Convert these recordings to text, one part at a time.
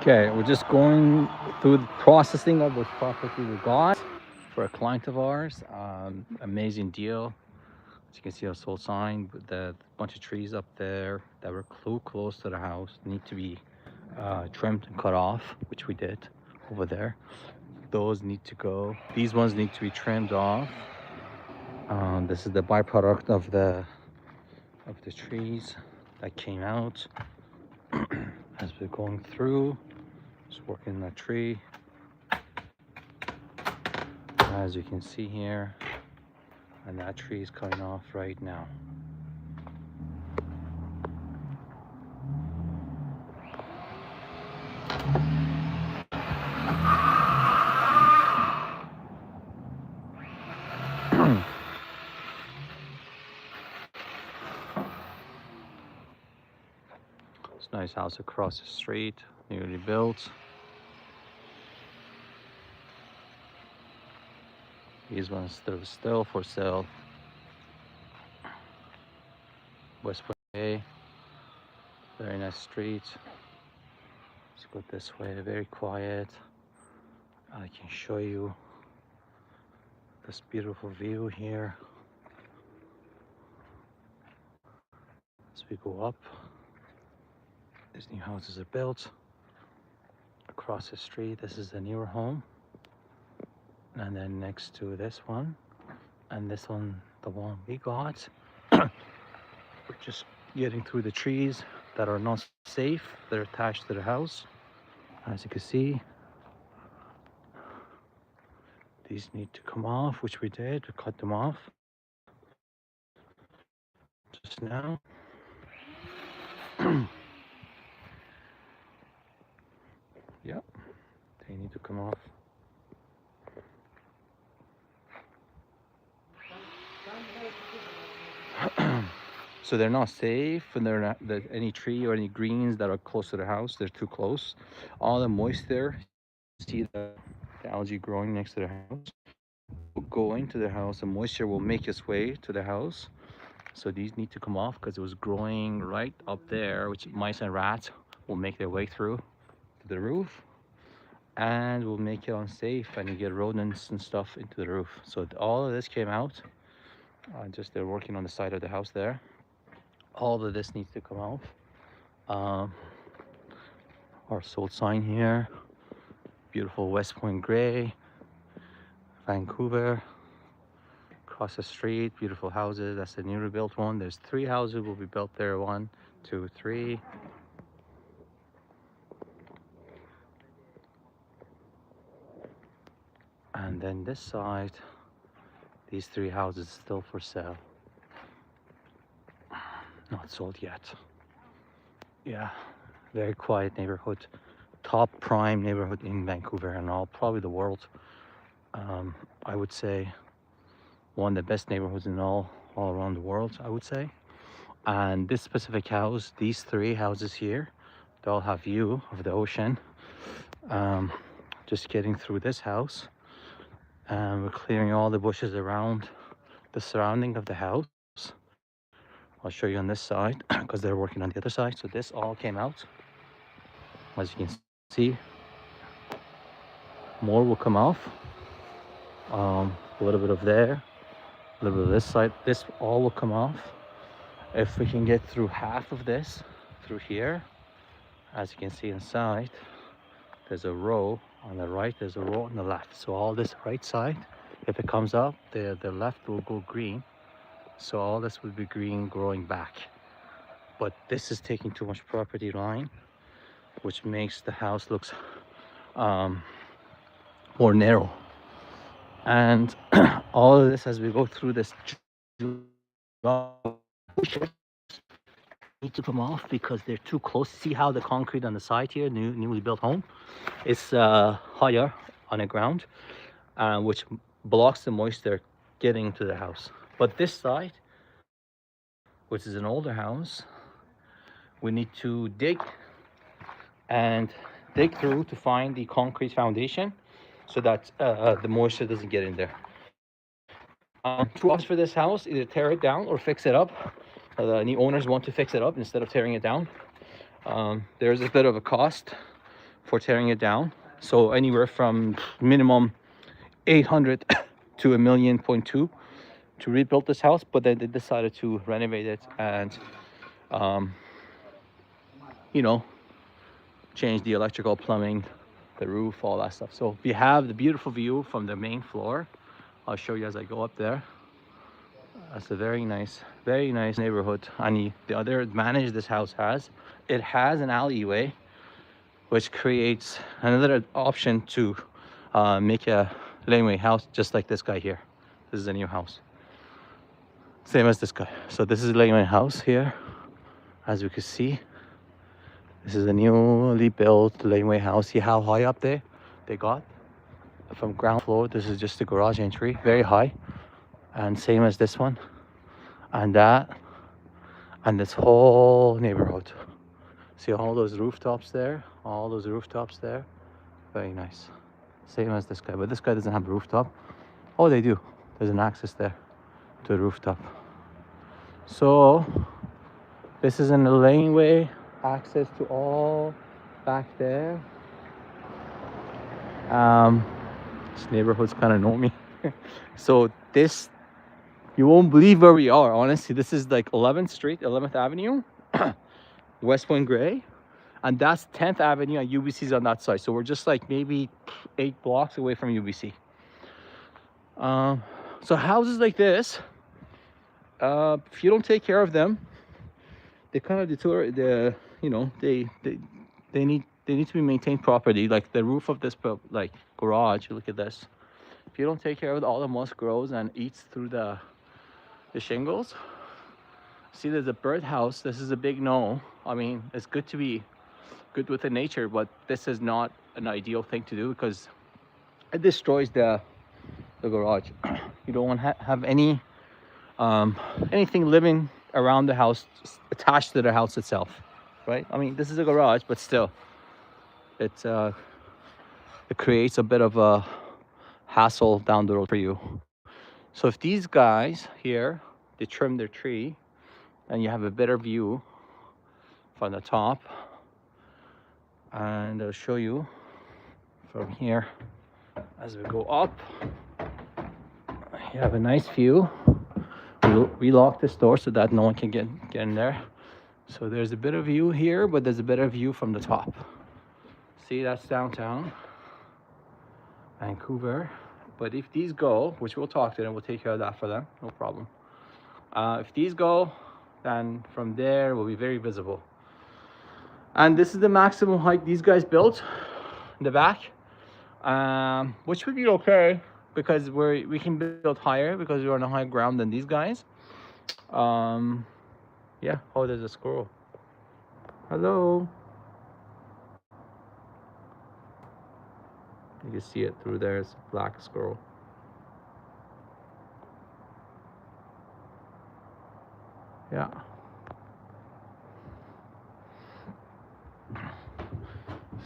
Okay, we're just going through the processing of this property we got for a client of ours. Amazing deal. As you can see, a sold sign with the bunch of trees up there that were close to the house need to be trimmed and cut off, which we did over there. Those need to go. These ones need to be trimmed off. This is the byproduct of the trees that came out as we're going through. Just working that tree. As you can see here, and that tree is cutting off right now. It's a nice house across the street, newly built. These ones still for sale. West Way, very nice street. Let's go this way, very quiet. I can show you this beautiful view here. As we go up, these new houses are built. Across the street, this is a newer home. And then next to this one, and this one, the one we got. We're just getting through the trees that are not safe. They're attached to the house. As you can see, these need to come off, which we did. We cut them off just now. Yep, they need to come off. So they're not safe, and they're not that any tree or any greens that are close to the house, they're too close. All the moisture, see the algae growing next to the house, will go into the house, and moisture will make its way to the house. So these need to come off because it was growing right up there, which mice and rats will make their way through to the roof and will make it unsafe, and you get rodents and stuff into the roof. So all of this came out. Just they're working on the side of the house there. All of this needs to come off. Our sold sign here, beautiful West Point gray, Vancouver. Across the street, beautiful houses. That's the newly built one. There's 3 houses will be built there. 1, 2, 3. And then this side, these 3 houses still for sale. Not sold yet. Yeah, very quiet neighborhood. Top prime neighborhood in Vancouver and all, probably the world. I would say one of the best neighborhoods in all around the world, I would say. And this specific house, these 3 houses here, they all have view of the ocean. Just getting through this house, and we're clearing all the bushes around the surrounding of the house. I'll show you on this side because they're working on the other side. So this all came out. As you can see, more will come off. A little bit of there, a little bit of this side. This all will come off. If we can get through half of this through here, as you can see inside, there's a row on the right, there's a row on the left. So all this right side, if it comes up, the left will go green. So all this will be green growing back. But this is taking too much property line, which makes the house looks more narrow. And all of this, as we go through this, need to come off because they're too close. See how the concrete on the side here, newly built home, is higher on the ground, which blocks the moisture getting to the house. But this side, which is an older house, we need to dig through to find the concrete foundation so that the moisture doesn't get in there. 2 options for this house: either tear it down or fix it up. The new owners want to fix it up instead of tearing it down. There's a bit of a cost for tearing it down. So anywhere from minimum 800 to a million point two to rebuild this house, but then they decided to renovate it and um, you know, change the electrical, plumbing, the roof, all that stuff. So we have the beautiful view from the main floor. I'll show you as I go up there. That's a very nice neighborhood. And the other advantage this house has, it has an alleyway, which creates another option to make a laneway house just like this guy here. This is a new house, same as this guy. So this is a laneway house here, as you can see. This is a newly built laneway house. See how high up they got from ground floor. This is just the garage entry, very high, and same as this one and that and this whole neighborhood. See all those rooftops there, all those rooftops there, very nice. Same as this guy, but this guy doesn't have a rooftop. Oh, they do. There's an access there to a rooftop. So this is in the laneway access to all back there. This neighborhood's kind of normy. So this, you won't believe where we are, honestly. This is like 11th Street, 11th Avenue, West Point Gray, and that's 10th Avenue, and UBC's on that side. So we're just like maybe 8 blocks away from UBC. So houses like this, if you don't take care of them, they kind of deter the, you know, they need to be maintained properly. Like the roof of this like garage, look at this. If you don't take care of it, all the moss grows and eats through the shingles. See, there's a birdhouse. This is a big no. I mean, it's good to be good with the nature, but this is not an ideal thing to do because it destroys the garage. You don't want to have any anything living around the house attached to the house itself, right? I mean, this is a garage, but still it creates a bit of a hassle down the road for you. So if these guys here, they trim their tree and you have a better view from the top, and I'll show you from here as we go up. You have a nice view. We lock this door so that no one can get in there. So there's a bit of view here, but there's a better view from the top. See, that's downtown Vancouver. But if these go, which we'll talk to them, we'll take care of that for them, no problem. If these go, then from there will be very visible. And this is the maximum height these guys built in the back, which would be okay because we can build higher because we're on a higher ground than these guys. Yeah. Oh, there's a squirrel. Hello. You can see it through there. It's a black squirrel. Yeah.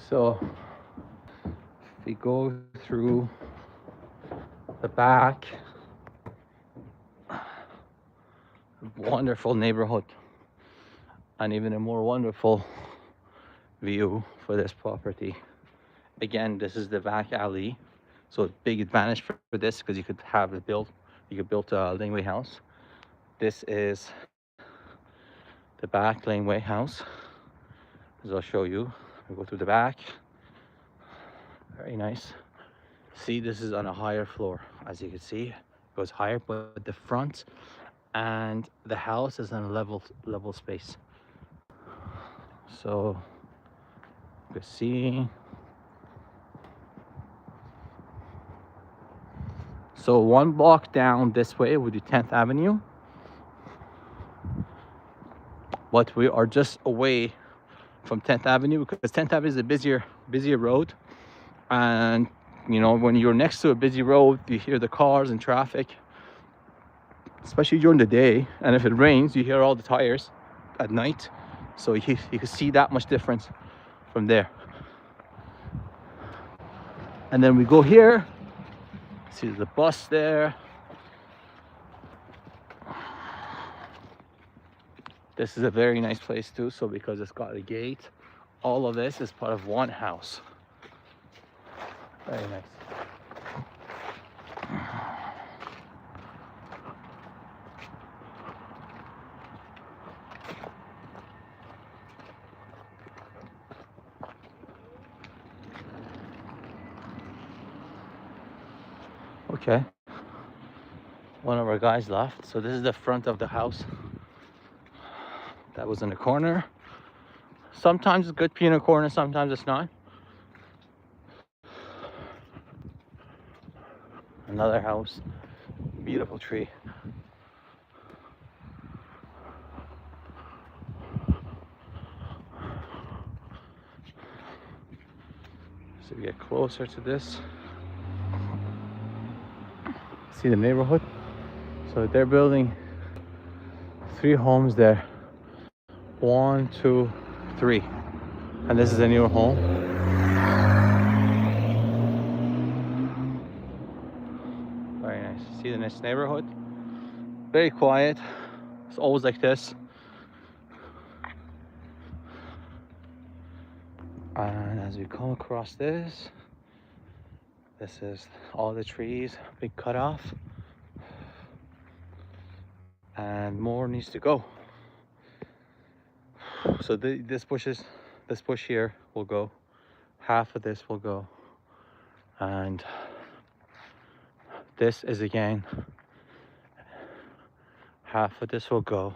So if we go through the back, wonderful neighborhood, and even a more wonderful view for this property. Again, this is the back alley, so big advantage for this because you could have it built. You could build a laneway house. This is the back laneway house, as I'll show you. We go through the back. Very nice. See, this is on a higher floor, as you can see. It goes higher, but the front and the house is on a level space. So you can see. So 1 block down this way would be 10th Avenue. But we are just away from 10th Avenue because 10th Avenue is a busier road. And you know, when you're next to a busy road, you hear the cars and traffic, especially during the day. And if it rains, you hear all the tires at night. So you can see that much difference from there. And then we go here. See the bus there. This is a very nice place too, so because it's got a gate all of this is part of one house. Very nice. Okay, one of our guys left, so this is the front of the house. That was in the corner. Sometimes it's good to be in a corner, sometimes it's not. Another house, beautiful tree. So we get closer to this. See the neighborhood? So they're building 3 homes there. 1, 2, 3. And this is a newer home. Very nice. See the nice neighborhood? Very quiet. It's always like this. And as we come across this is all the trees being cut off. And more needs to go. So this bush here will go. Half of this will go. And this is again, half of this will go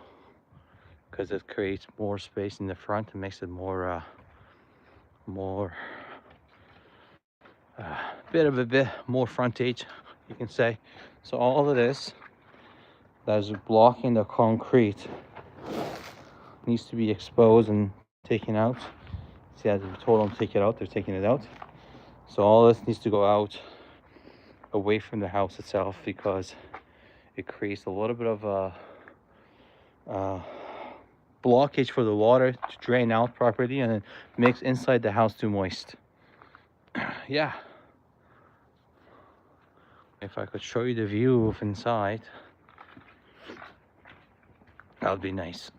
because it creates more space in the front and makes it more bit more frontage, you can say. So all of this that is blocking the concrete needs to be exposed and taken out. See, as we told them to take it out, they're taking it out. So all this needs to go out away from the house itself because it creates a little bit of a blockage for the water to drain out properly, and it makes inside the house too moist. Yeah. If I could show you the view of inside, that would be nice.